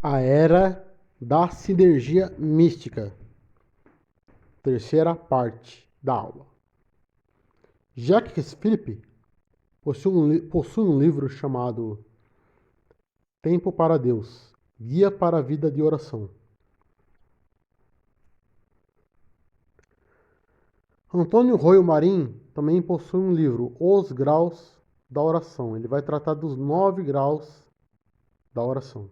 A Era da Sinergia Mística. Terceira parte da aula. Jacques Philippe possui um livro chamado Tempo para Deus, Guia para a Vida de Oração. Antônio Royo Marim também possui um livro, Os Graus da Oração. Ele vai tratar dos 9 graus da oração.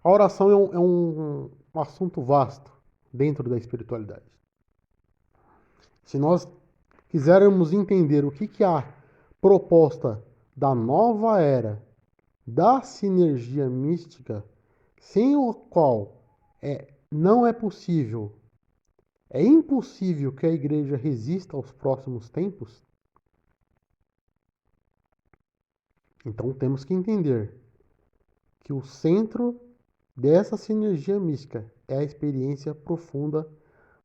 A oração é um assunto vasto dentro da espiritualidade. Se nós quisermos entender o que é a proposta da nova era da sinergia mística, sem o qual não é possível, é impossível que a igreja resista aos próximos tempos, então temos que entender que o centro dessa sinergia mística é a experiência profunda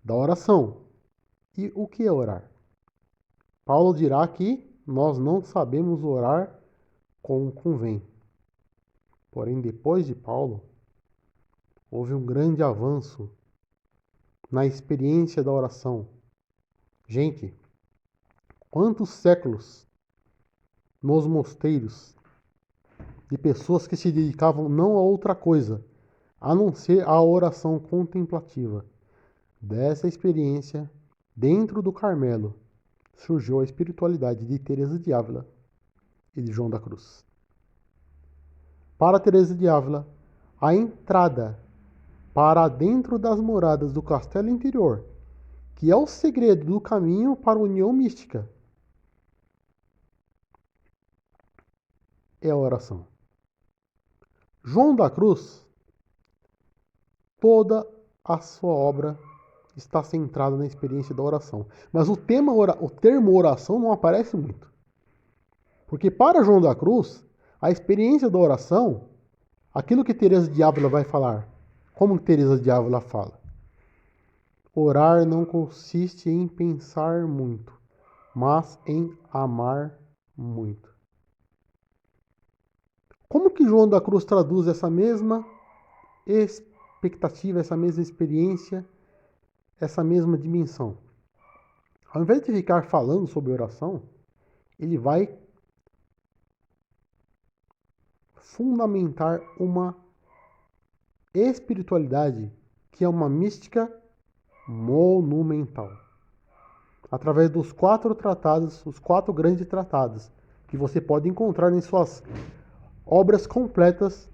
da oração. E o que é orar? Paulo dirá que nós não sabemos orar como convém. Porém, depois de Paulo, houve um grande avanço na experiência da oração. Gente, quantos séculos nos mosteiros de pessoas que se dedicavam não a outra coisa, a não ser a oração contemplativa. Dessa experiência, dentro do Carmelo, surgiu a espiritualidade de Teresa de Ávila e de João da Cruz. Para Teresa de Ávila, a entrada para dentro das moradas do castelo interior, que é o segredo do caminho para a união mística, é a oração. João da Cruz, toda a sua obra está centrada na experiência da oração. Mas o termo oração não aparece muito. Porque para João da Cruz, a experiência da oração, aquilo que Teresa de Ávila vai falar, como Teresa de Ávila fala? Orar não consiste em pensar muito, mas em amar muito. Como que João da Cruz traduz essa mesma expectativa, essa mesma experiência, essa mesma dimensão? Ao invés de ficar falando sobre oração, ele vai fundamentar uma espiritualidade que é uma mística monumental. Através dos 4 tratados, os 4 grandes tratados, que você pode encontrar em suas obras completas,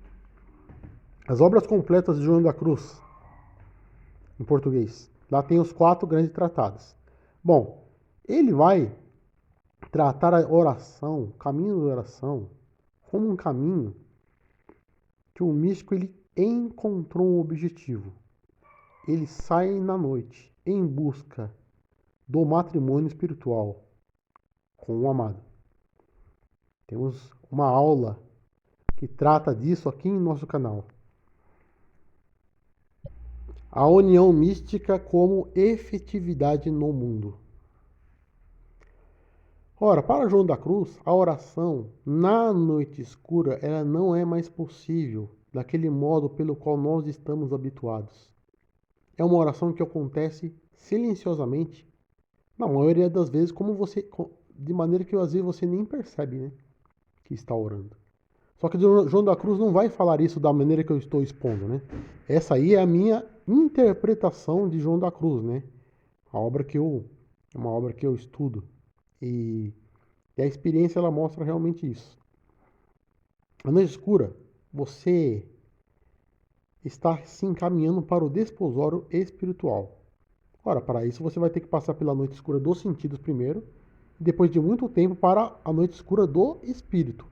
as obras completas de João da Cruz, em português. Lá tem os 4 grandes tratados. Bom, ele vai tratar a oração, o caminho da oração, como um caminho que o místico ele encontrou um objetivo. Ele sai na noite em busca do matrimônio espiritual com o amado. Temos uma aula que trata disso aqui em nosso canal. A união mística como efetividade no mundo. Ora, para João da Cruz, a oração na noite escura ela não é mais possível daquele modo pelo qual nós estamos habituados. É uma oração que acontece silenciosamente, na maioria das vezes, de maneira que às vezes você nem percebe, né, que está orando. Só que João da Cruz não vai falar isso da maneira que eu estou expondo, né? Essa aí é a minha interpretação de João da Cruz, né? É uma obra que eu estudo e a experiência ela mostra realmente isso. A noite escura, você está se encaminhando para o desposório espiritual. Ora, para isso você vai ter que passar pela noite escura dos sentidos primeiro, e depois de muito tempo para a noite escura do espírito.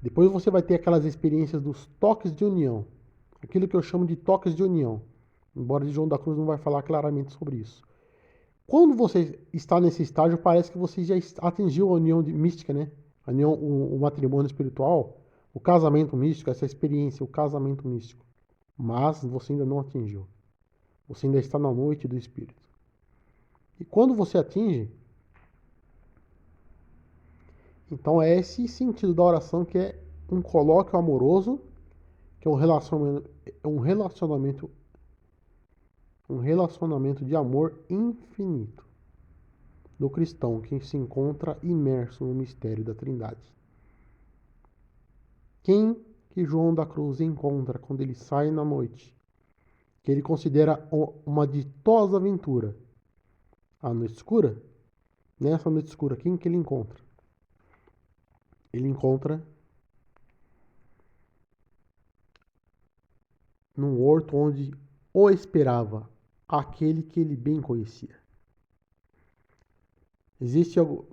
Depois você vai ter aquelas experiências dos toques de união, aquilo que eu chamo de toques de união, embora João da Cruz não vai falar claramente sobre isso. Quando você está nesse estágio, parece que você já atingiu a união mística, né? A união, o matrimônio espiritual, o casamento místico, essa experiência, o casamento místico. Mas você ainda não atingiu. Você ainda está na noite do espírito. E quando você atinge, Então é esse sentido da oração, que é um colóquio amoroso, que é um relacionamento de amor infinito do cristão que se encontra imerso no mistério da Trindade. Quem que João da Cruz encontra quando ele sai na noite, que ele considera uma ditosa aventura? A noite escura? Nessa noite escura, quem que ele encontra? Ele encontra num horto onde o esperava aquele que ele bem conhecia. Existe algo.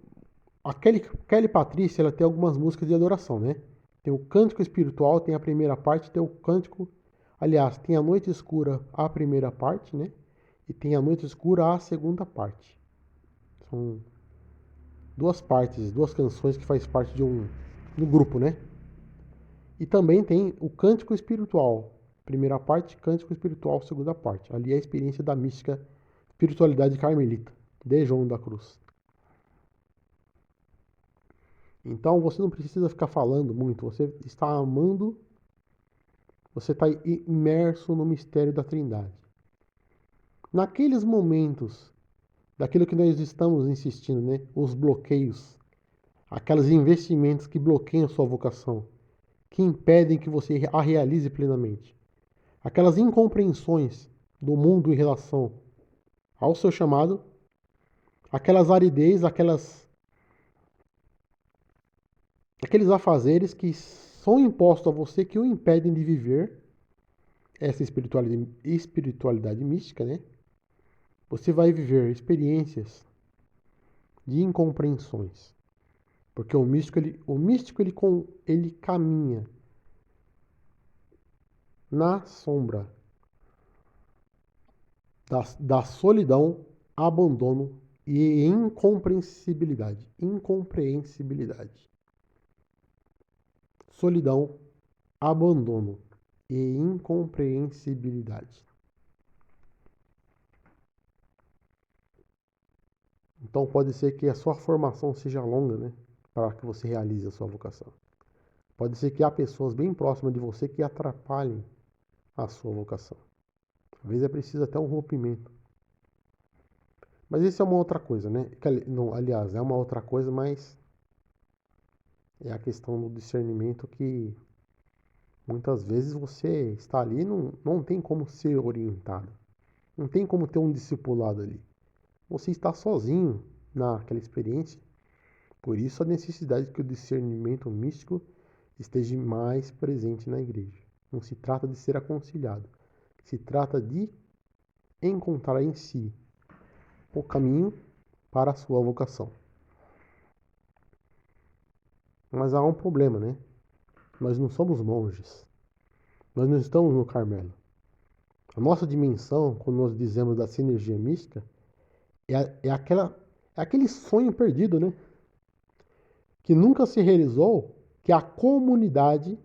A Kelly Patrícia, ela tem algumas músicas de adoração, né? Tem o cântico espiritual, tem a primeira parte, tem o cântico. Aliás, tem a noite escura, a primeira parte, né? E tem a noite escura, a segunda parte. São duas partes, duas canções que faz parte do grupo, né? E também tem o cântico espiritual. Primeira parte, cântico espiritual, segunda parte. Ali é a experiência da mística espiritualidade carmelita, de João da Cruz. Então você não precisa ficar falando muito, você está amando, você está imerso no mistério da Trindade. Naqueles momentos, daquilo que nós estamos insistindo, né? Os bloqueios, aqueles investimentos que bloqueiam a sua vocação, que impedem que você a realize plenamente. Aquelas incompreensões do mundo em relação ao seu chamado, aquelas aridez, aqueles afazeres que são impostos a você que o impedem de viver essa espiritualidade mística, né? Você vai viver experiências de incompreensões. Porque ele caminha na sombra da solidão, abandono e incompreensibilidade. Incompreensibilidade. Solidão, abandono e incompreensibilidade. Então pode ser que a sua formação seja longa, né? Para que você realize a sua vocação. Pode ser que há pessoas bem próximas de você que atrapalhem a sua vocação. Às vezes é preciso até um rompimento. Mas isso é uma outra coisa, né? Não, aliás, é uma outra coisa, mas é a questão do discernimento que muitas vezes você está ali e não tem como ser orientado. Não tem como ter um discipulado ali. Você está sozinho naquela experiência. Por isso a necessidade que o discernimento místico esteja mais presente na igreja. Não se trata de ser aconselhado. Se trata de encontrar em si o caminho para a sua vocação. Mas há um problema, né? Nós não somos monges. Nós não estamos no Carmelo. A nossa dimensão, quando nós dizemos da sinergia mística, é aquele sonho perdido, né? Que nunca se realizou, que é a comunidade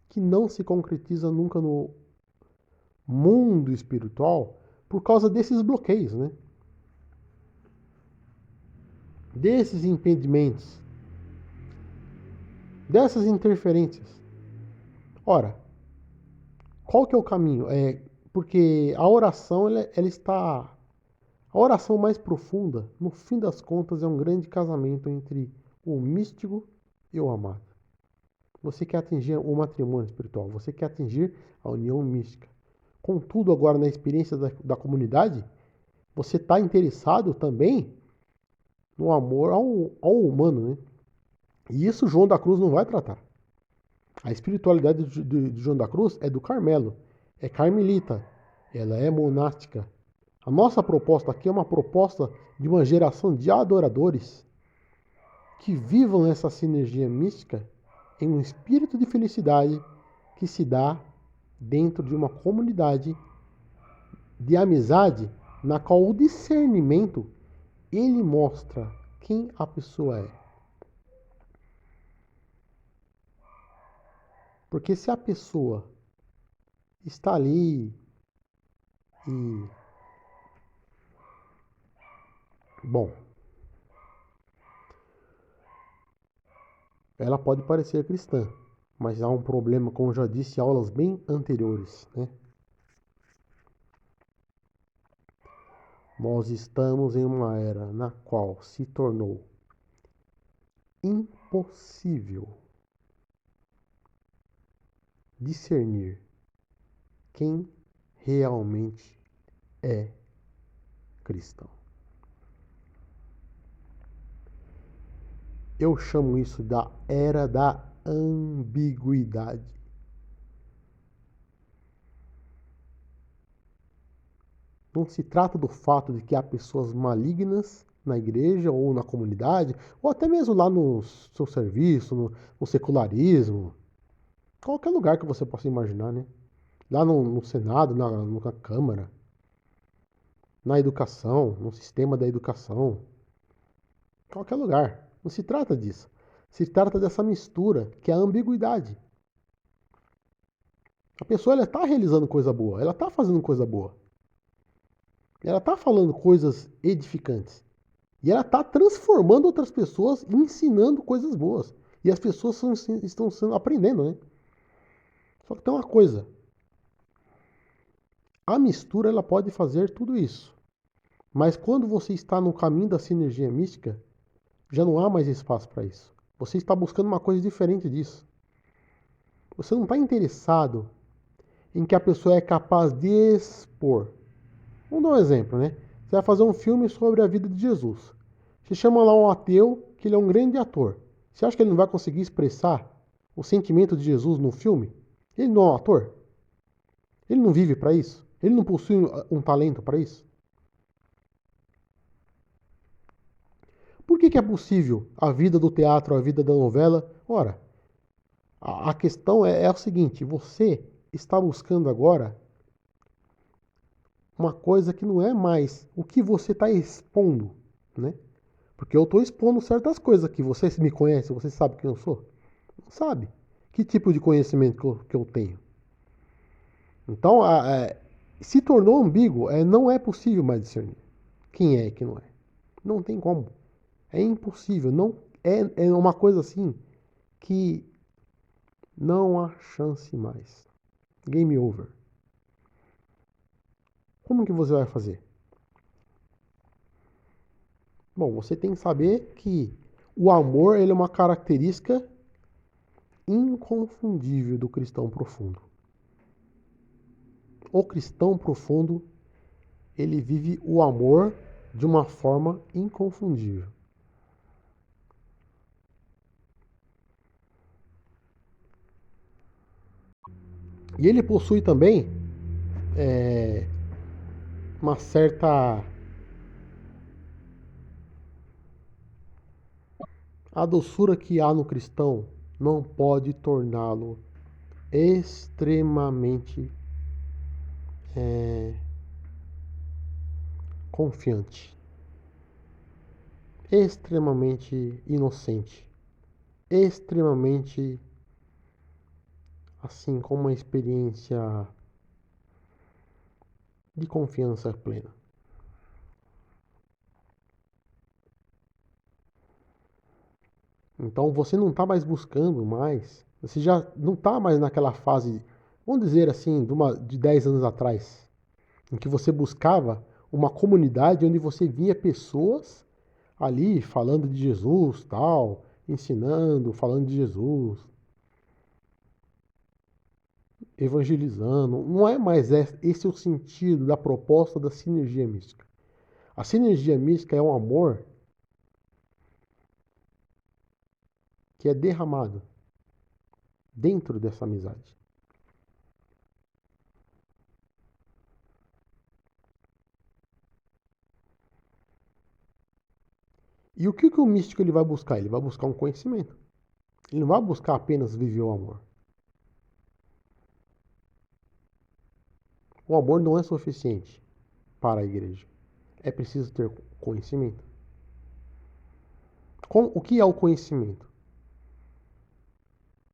que não se concretiza nunca no mundo espiritual por causa desses bloqueios, né? Desses impedimentos, dessas interferências. Ora, qual que é o caminho? Porque a oração, ela está... A oração mais profunda, no fim das contas, é um grande casamento entre o místico e o amado. Você quer atingir o matrimônio espiritual, você quer atingir a união mística. Contudo, agora na experiência da comunidade, você está interessado também no amor ao humano, né? E isso João da Cruz não vai tratar. A espiritualidade de João da Cruz é do Carmelo, é carmelita, ela é monástica. A nossa proposta aqui é uma proposta de uma geração de adoradores que vivam essa sinergia mística em um espírito de felicidade que se dá dentro de uma comunidade de amizade na qual o discernimento ele mostra quem a pessoa é. Porque se a pessoa está ali e... Bom, ela pode parecer cristã, mas há um problema, como eu já disse em aulas bem anteriores, né? Nós estamos em uma era na qual se tornou impossível discernir quem realmente é cristão. Eu chamo isso da era da ambiguidade. Não se trata do fato de que há pessoas malignas na igreja ou na comunidade, ou até mesmo lá no seu serviço, no secularismo, qualquer lugar que você possa imaginar, né? Lá no Senado, na Câmara, na educação, no sistema da educação, qualquer lugar. Não se trata disso. Se trata dessa mistura, que é a ambiguidade. A pessoa ela está realizando coisa boa, ela está fazendo coisa boa, ela está falando coisas edificantes. E ela está transformando outras pessoas e ensinando coisas boas. E as pessoas estão aprendendo, né? Só que tem uma coisa. A mistura ela pode fazer tudo isso. Mas quando você está no caminho da sinergia mística, já não há mais espaço para isso. Você está buscando uma coisa diferente disso. Você não está interessado em que a pessoa é capaz de expor. Vamos dar um exemplo, né? Você vai fazer um filme sobre a vida de Jesus. Você chama lá um ateu, que ele é um grande ator. Você acha que ele não vai conseguir expressar o sentimento de Jesus no filme? Ele não é um ator? Ele não vive para isso? Ele não possui um talento para isso? Por que é possível a vida do teatro, a vida da novela? Ora, a questão é o seguinte: você está buscando agora uma coisa que não é mais o que você está expondo, né? Porque eu estou expondo certas coisas aqui. Você me conhece, você sabe quem eu sou? Não sabe. Que tipo de conhecimento que eu tenho? Então, se tornou ambíguo, não é possível mais discernir quem é e quem não é. Não tem como. É impossível. Não, é uma coisa assim que não há chance mais. Game over. Como que você vai fazer? Bom, você tem que saber que o amor ele é uma característica inconfundível do cristão profundo. O cristão profundo, ele vive o amor de uma forma inconfundível. E ele possui também uma certa. A doçura que há no cristão não pode torná-lo extremamente confiante, extremamente inocente, extremamente assim, com uma experiência de confiança plena. Então você não está mais buscando mais, você já não está mais naquela fase, vamos dizer assim, de 10 anos atrás, em que você buscava uma comunidade onde você via pessoas ali falando de Jesus, tal, ensinando, falando de Jesus, evangelizando. Não é mais esse o sentido da proposta da sinergia mística. A sinergia mística é um amor que é derramado dentro dessa amizade. E o que o místico ele vai buscar? Ele vai buscar um conhecimento. Ele não vai buscar apenas viver o amor. O amor não é suficiente para a igreja. É preciso ter conhecimento. O que é o conhecimento?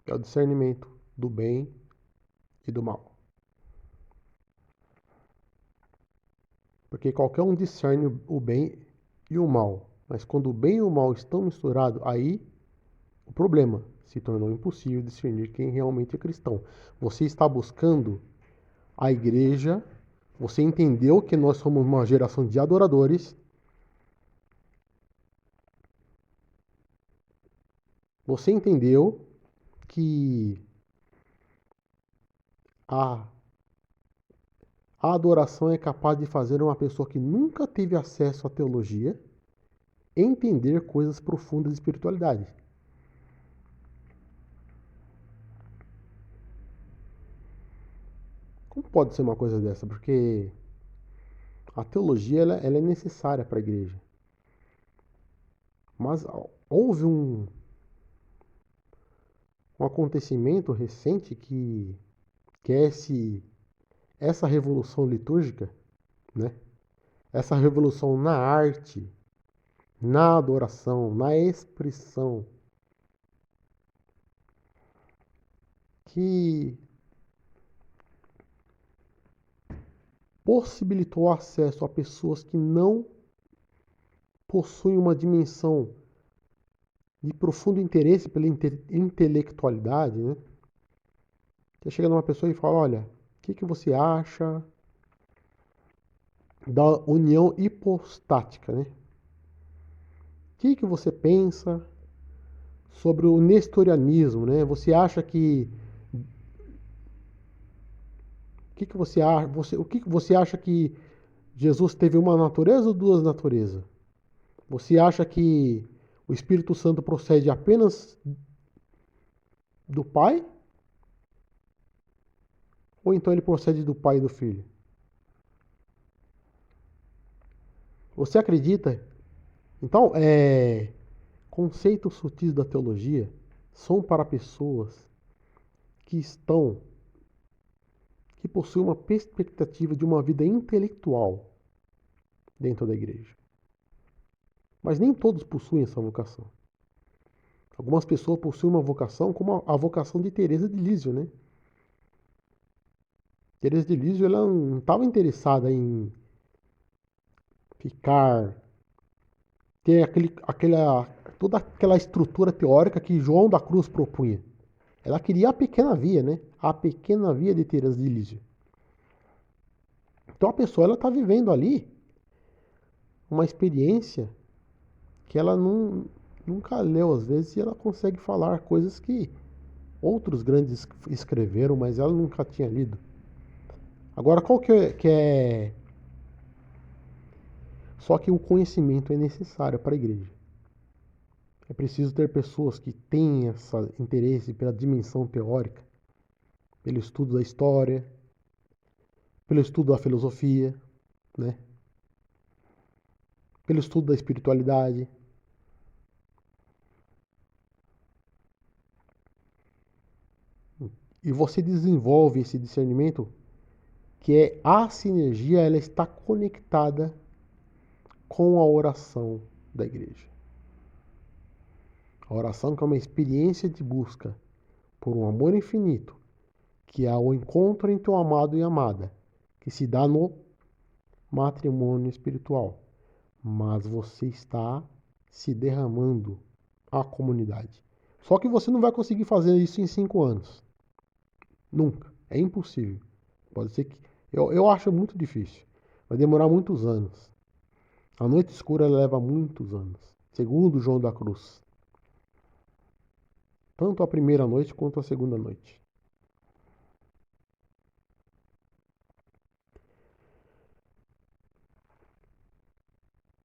É o discernimento do bem e do mal. Porque qualquer um discerne o bem e o mal. Mas quando o bem e o mal estão misturados, aí o problema. se tornou impossível discernir quem realmente é cristão. Você está buscando a igreja, você entendeu que nós somos uma geração de adoradores, você entendeu que a, a adoração é capaz de fazer uma pessoa que nunca teve acesso à teologia entender coisas profundas de espiritualidade. Como pode ser uma coisa dessa? Porque a teologia ela é necessária para a igreja. Mas houve um acontecimento recente que é essa revolução litúrgica, né? Essa revolução na arte, na adoração, na expressão, que possibilitou acesso a pessoas que não possuem uma dimensão de profundo interesse pela intelectualidade, né? Você chega numa pessoa e fala, olha, o que você acha da união hipostática, né? O que você pensa sobre o nestorianismo, né? Você acha que o que você acha que Jesus teve uma natureza ou duas naturezas? Você acha que o Espírito Santo procede apenas do Pai? Ou então ele procede do Pai e do Filho? Você acredita? Então, conceitos sutis da teologia são para pessoas que que possuem uma perspectiva de uma vida intelectual dentro da igreja. Mas nem todos possuem essa vocação. Algumas pessoas possuem uma vocação como a vocação de Teresa de Lisieux, né? Teresa de Lisieux, ela não estava interessada em ficar ter toda aquela estrutura teórica que João da Cruz propunha. Ela queria a pequena via, né? A pequena via de Teresa de Lisieux. Então a pessoa ela está vivendo ali uma experiência que ela nunca leu às vezes e ela consegue falar coisas que outros grandes escreveram, mas ela nunca tinha lido. Agora qual que é... Só que o conhecimento é necessário para a igreja. É preciso ter pessoas que têm esse interesse pela dimensão teórica, pelo estudo da história, pelo estudo da filosofia, né? Pelo estudo da espiritualidade. E você desenvolve esse discernimento que é a sinergia, ela está conectada com a oração da igreja. A oração que é uma experiência de busca por um amor infinito, que é o encontro entre o amado e a amada, que se dá no matrimônio espiritual. Mas você está se derramando à comunidade. Só que você não vai conseguir fazer isso em 5 anos. Nunca. É impossível. Pode ser que. Eu acho muito difícil. Vai demorar muitos anos. A noite escura leva muitos anos. Segundo João da Cruz. Tanto a primeira noite quanto a segunda noite.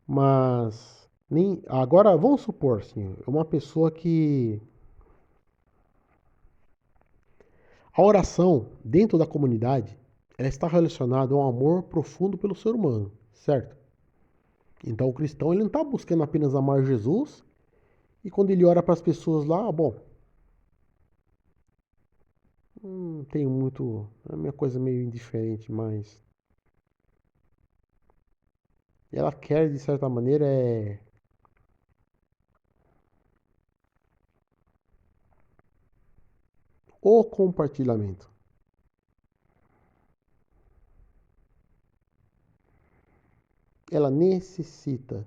Mas nem agora vamos supor assim, uma pessoa que a oração dentro da comunidade ela está relacionada a um amor profundo pelo ser humano, certo? Então o cristão ele não está buscando apenas amar Jesus e quando ele ora para as pessoas lá, bom, não tenho muito, é uma coisa meio indiferente, mas ela quer de certa maneira o compartilhamento. Ela necessita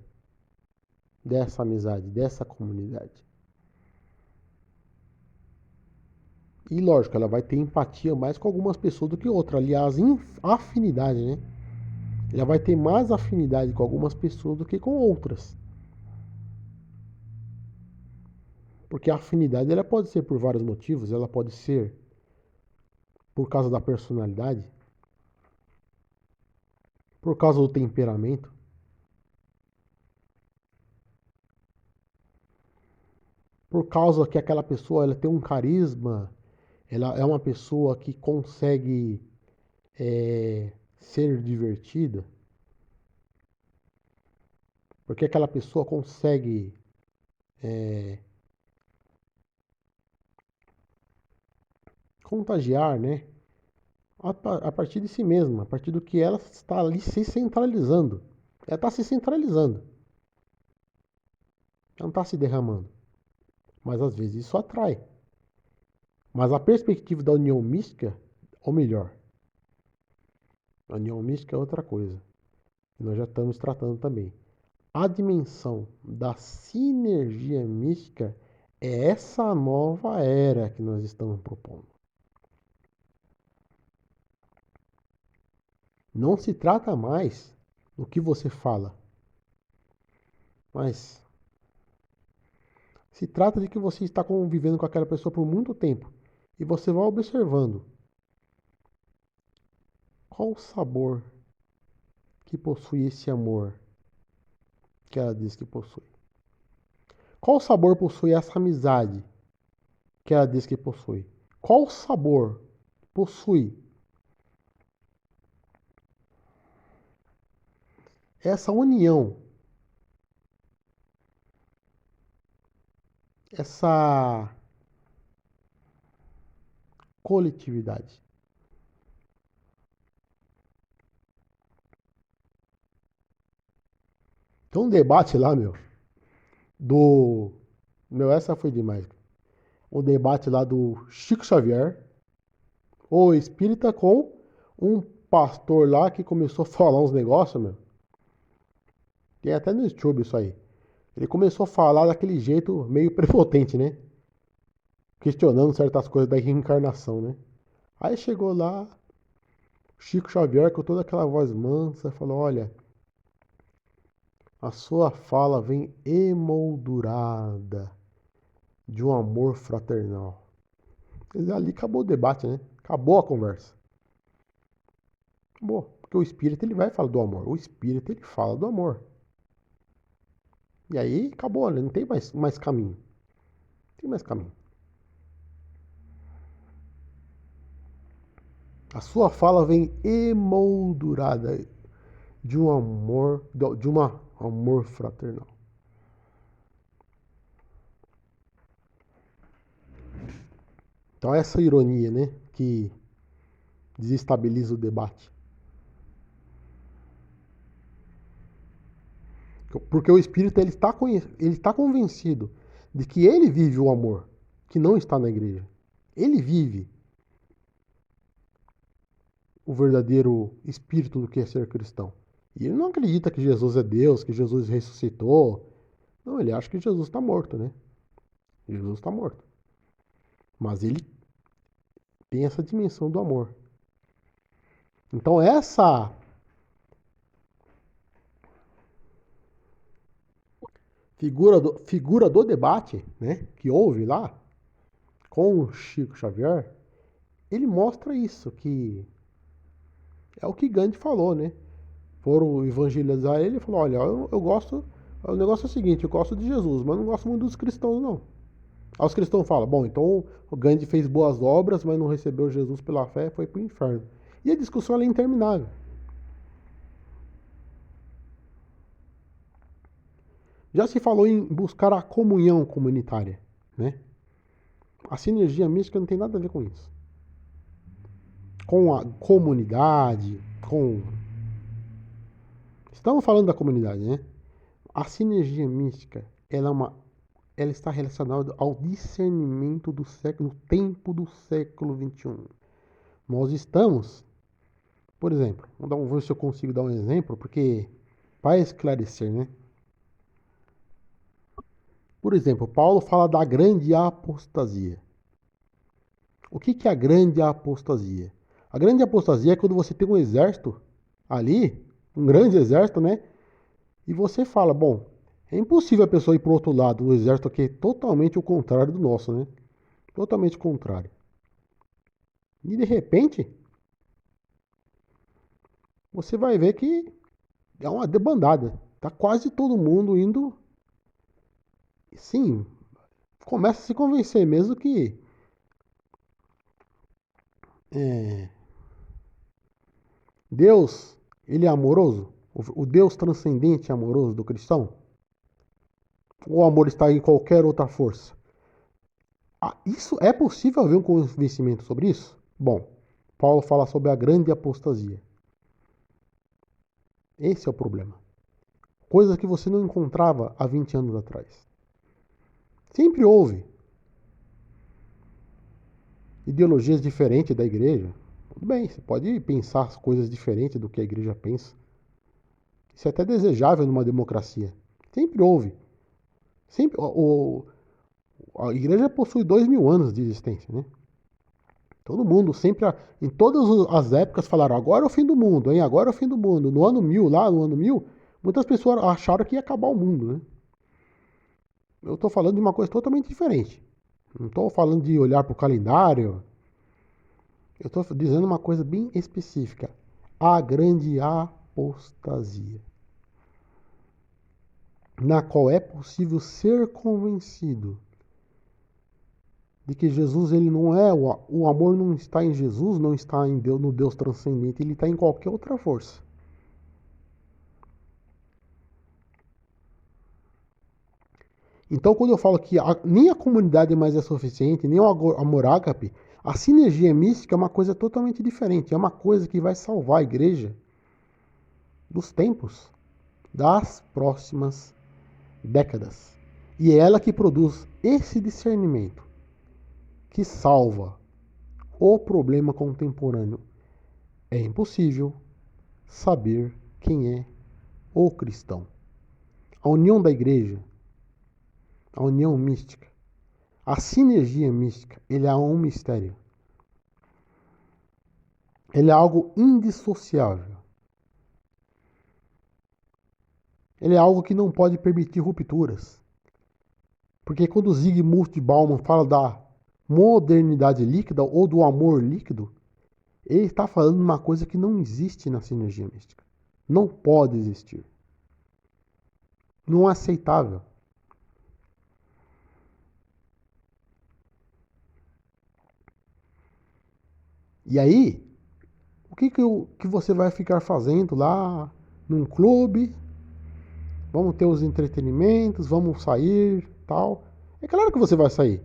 dessa amizade, dessa comunidade. E lógico, ela vai ter empatia mais com algumas pessoas do que outras. Aliás, afinidade, né? Ela vai ter mais afinidade com algumas pessoas do que com outras. Porque a afinidade ela pode ser por vários motivos. Ela pode ser por causa da personalidade, por causa do temperamento, por causa que aquela pessoa ela tem um carisma, ela é uma pessoa que consegue ser divertida, porque aquela pessoa consegue contagiar, né? A partir de si mesma, a partir do que ela está ali se centralizando. Ela está se centralizando, ela não está se derramando. Mas às vezes isso atrai. Mas a perspectiva da união mística, ou melhor, a união mística é outra coisa. E nós já estamos tratando também. A dimensão da sinergia mística é essa nova era que nós estamos propondo. Não se trata mais do que você fala, mas se trata de que você está convivendo com aquela pessoa por muito tempo e você vai observando qual o sabor que possui esse amor que ela diz que possui. Qual sabor possui essa amizade que ela diz que possui? Qual sabor possui essa união, essa coletividade? Tem um debate lá, do. Essa foi demais. Um debate lá do Chico Xavier, o espírita, com um pastor lá que começou a falar uns negócios, meu. Tem até no YouTube isso aí. Ele começou a falar daquele jeito meio prepotente, né? Questionando certas coisas da reencarnação, né? Aí chegou lá, Chico Xavier, com toda aquela voz mansa, falou: Olha, a sua fala vem emoldurada de um amor fraternal. E ali acabou o debate, né? Acabou a conversa. Acabou. Porque o espírito ele vai falar do amor. O espírito ele fala do amor. E aí acabou, né? Não tem mais caminho. Não tem mais caminho. A sua fala vem emoldurada de um amor, de um amor fraternal. Então essa ironia, né, que desestabiliza o debate. Porque o espírito ele está convencido de que ele vive o amor, que não está na igreja. Ele vive o verdadeiro espírito do que é ser cristão. E ele não acredita que Jesus é Deus, que Jesus ressuscitou. Não, ele acha que Jesus está morto, né? Jesus está morto. Mas ele tem essa dimensão do amor. Então essa figura do debate, né, que houve lá com o Chico Xavier, ele mostra isso, que é o que Gandhi falou, né? Foram evangelizar ele e falou: Olha, eu gosto. O negócio é o seguinte: eu gosto de Jesus, mas não gosto muito dos cristãos, não. Aí os cristãos falam: Bom, então o Gandhi fez boas obras, mas não recebeu Jesus pela fé, foi pro inferno. E a discussão é interminável. Já se falou em buscar a comunhão comunitária, né? A sinergia mística não tem nada a ver com isso. Com a comunidade, com. Estamos falando da comunidade, né? A sinergia mística, ela está relacionada ao discernimento do século, do tempo do século XXI. Nós estamos, por exemplo, vou ver se eu consigo dar um exemplo, porque para esclarecer, né? Por exemplo, Paulo fala da grande apostasia. O que que é a grande apostasia? A grande apostasia é quando você tem um exército ali, um grande exército, né? E você fala, bom, é impossível a pessoa ir pro outro lado, o exército aqui é totalmente o contrário do nosso, né? Totalmente contrário. E de repente, você vai ver que é uma debandada. Tá quase todo mundo indo. Sim, começa a se convencer mesmo que é, Deus, ele é amoroso. O Deus transcendente e amoroso do cristão. Ou o amor está em qualquer outra força. Ah, isso é possível haver um convencimento sobre isso? Bom, Paulo fala sobre a grande apostasia. Esse é o problema. Coisas que você não encontrava há 20 anos atrás. Sempre houve ideologias diferentes da igreja. Tudo bem, você pode pensar as coisas diferentes do que a igreja pensa. Isso é até desejável numa democracia. Sempre houve. Sempre, a igreja possui 2000 anos de existência, né? Todo mundo sempre, em todas as épocas, falaram: agora é o fim do mundo, hein? Agora é o fim do mundo. No ano 1000, lá no ano 1000, muitas pessoas acharam que ia acabar o mundo, né? Eu estou falando de uma coisa totalmente diferente. Não estou falando de olhar para o calendário. Eu estou dizendo uma coisa bem específica. A grande apostasia, na qual é possível ser convencido de que Jesus ele não é o amor não está em Jesus, não está em Deus, no Deus transcendente, ele está em qualquer outra força. Então, quando eu falo que nem a comunidade mais é suficiente, nem o amor ágape, a sinergia mística é uma coisa totalmente diferente. É uma coisa que vai salvar a igreja dos tempos, das próximas décadas. E é ela que produz esse discernimento que salva o problema contemporâneo. É impossível saber quem é o cristão. A união da igreja, a união mística, a sinergia mística, ele é um mistério. Ele é algo indissociável. Ele é algo que não pode permitir rupturas. Porque quando Zygmunt Bauman fala da modernidade líquida ou do amor líquido, ele está falando de uma coisa que não existe na sinergia mística. Não pode existir. Não é aceitável. E aí, o que você vai ficar fazendo lá num clube? Vamos ter os entretenimentos, vamos sair, tal. É claro que você vai sair,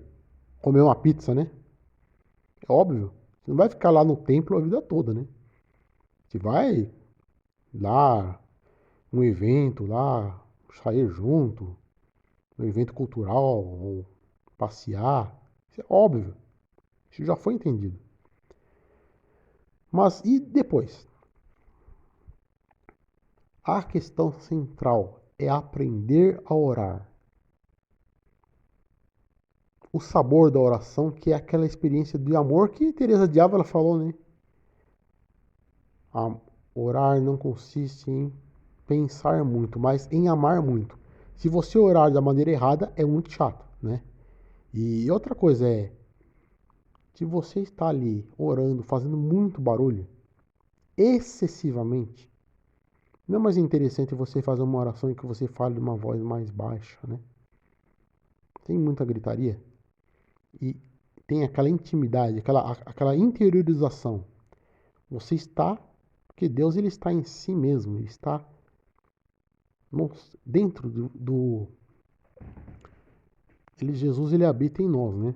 comer uma pizza, né? É óbvio. Você não vai ficar lá no templo a vida toda, né? Você vai lá, um evento lá, sair junto, um evento cultural, ou passear. Isso é óbvio. Isso já foi entendido. Mas e depois? A questão central é aprender a orar. O sabor da oração, que é aquela experiência de amor que Teresa de Ávila falou, né? Orar não consiste em pensar muito, mas em amar muito. Se você orar da maneira errada, é muito chato, né? E outra coisa é, se você está ali orando, fazendo muito barulho, excessivamente, não é mais interessante você fazer uma oração em que você fale de uma voz mais baixa, né? Tem muita gritaria e tem aquela intimidade, aquela interiorização. Você está, porque Deus ele está em si mesmo, ele está dentro Jesus ele habita em nós, né?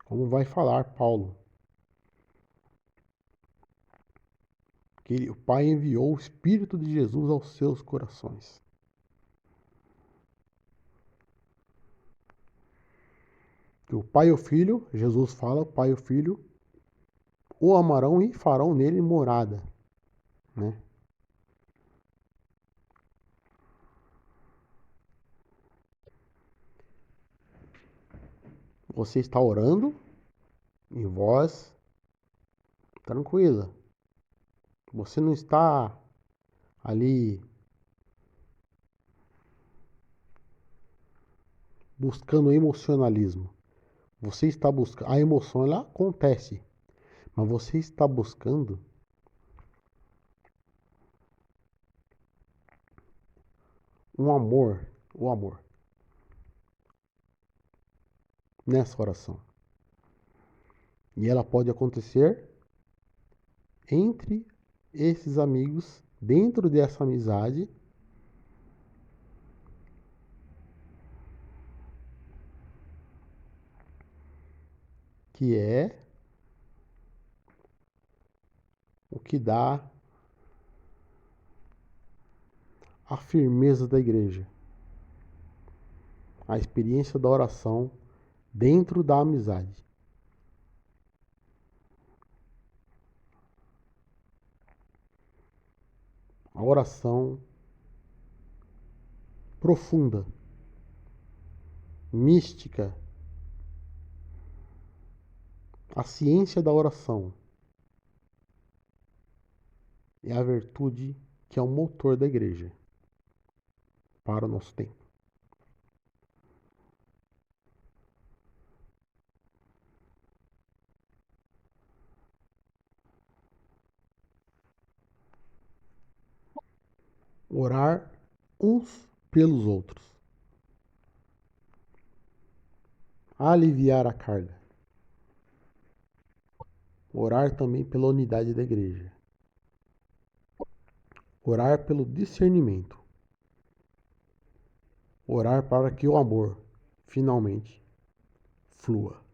Como vai falar Paulo, que o Pai enviou o Espírito de Jesus aos seus corações. Que o Pai e o Filho, Jesus fala, o Pai e o Filho o amarão e farão nele morada, né? Você está orando em voz tranquila. Você não está ali buscando emocionalismo. Você está buscando. A emoção ela acontece, mas você está buscando um amor, o amor nessa oração. E ela pode acontecer entre esses amigos, dentro dessa amizade, que é o que dá a firmeza da igreja, a experiência da oração dentro da amizade. A oração profunda, mística, a ciência da oração é a virtude que é o motor da igreja para o nosso tempo. Orar uns pelos outros, aliviar a carga, orar também pela unidade da igreja, orar pelo discernimento, orar para que o amor finalmente flua.